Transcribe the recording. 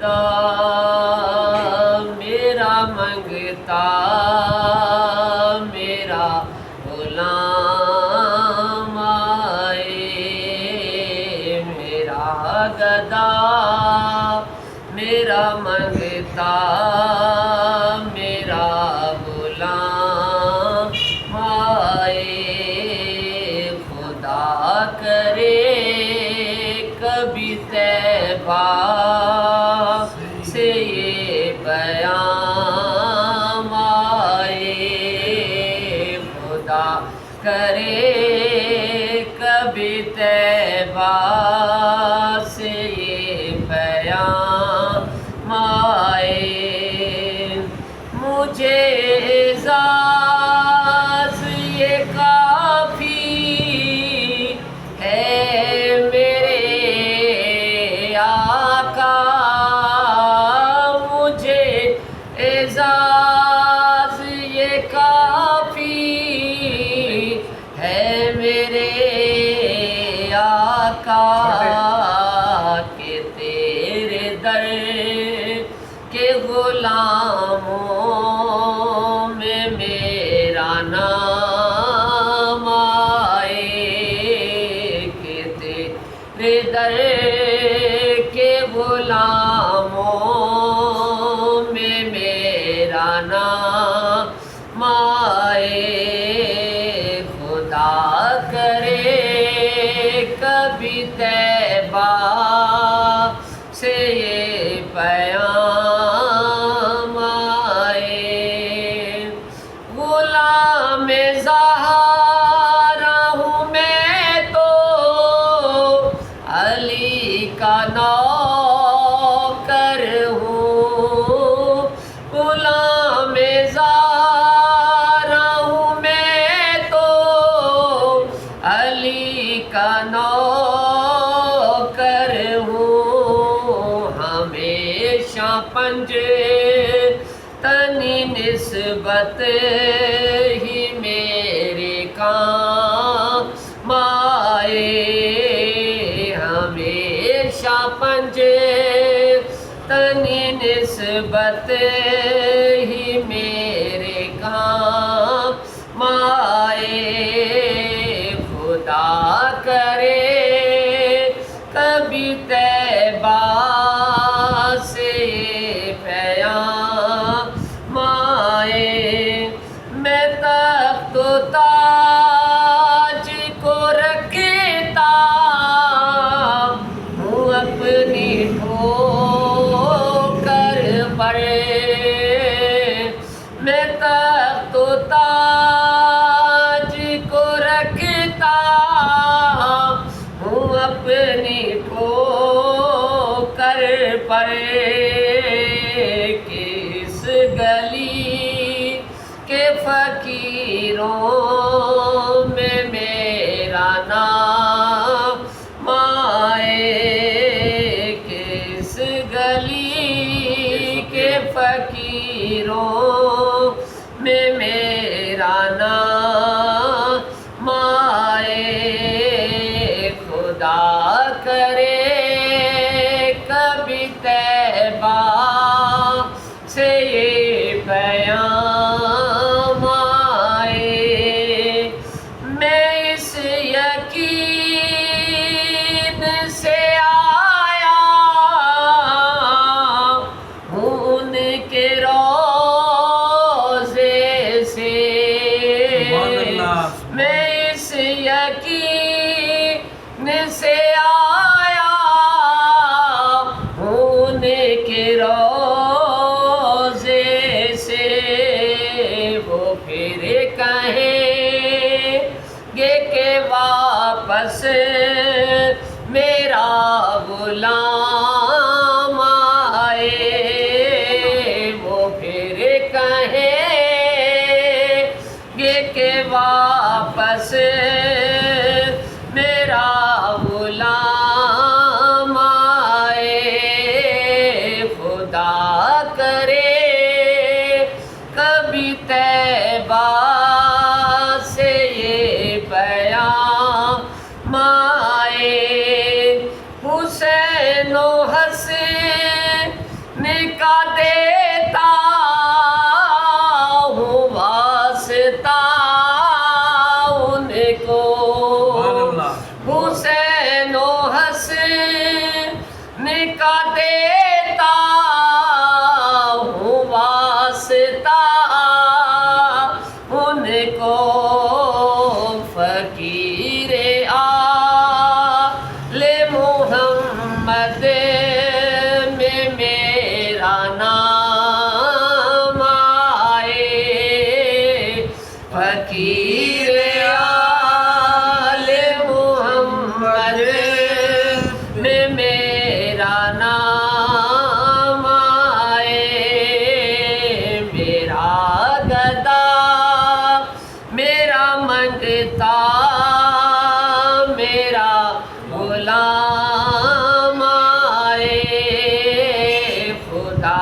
خدا میرا منگتا میرا غلام آئے، میرا گدا میرا منگتا میرا غلام آئے، خدا کرے کبھی طیبہ سے یہ پیام آئے، خدا کرے کبھی طیبہ سے یہ پیام آئے، مجھے اعزاز یہ کافی ہے میرے آقا، مجھے اعزاز یہ کافی ہے میرے آقا، کہ تیرے در کے غلاموں میں میرا نام آئے، کہ تیرے در کے غلاموں میں میرا نام آئے، خدا کرے کبھی طیبہ سے یہ پیام آئے، غلام زہرا ہوں میں تو علی کا نوکر ہوں، غلام زہرا ہوں میں تو علی کا نوکر ہوں، ہمیشہ پنج تنی نسبت ہی میرے کام آئے، ہمیشہ پنج تنی نسبت ہی میرے کام آئے، خدا کرے کبھی طیبہ سے پیام آئے، میں تخت و تاج کو رکھتا ہوں اپنی ٹھوکر پر، میں تخت و تاج کو رکھتا ہوں اپنی ٹھوکر پر، کس گلی کے فقیروں میں میرا نام آئے، کس گلی کے فقیروں میں میرا نام آئے، خدا کرے کبھی طیبہ سے یہ پیام آئے، میں اس یقین سے آیا ہوں ان کے روضے سے، میں اس یقین سے آیا ہوں ان کے روضے سے، وہ پھر کہیں گے کہ واپس میرا غلام آئے، وہ پھر کہیں گے کہ واپس میرا غلام آئے، خدا کرے کبھی طیبہ سے یہ پیام آئے، حسین و حسین کا دیتا ہوں واسطہ ان کو حسین و حسن کا دیتا ہوں واسطہ ان کو فقیر آل محمد میں میرا نام آئے فقیر آل محمد میں میرا نام آئے میرا گدا میرا منگتا میرا غلام آئے خدا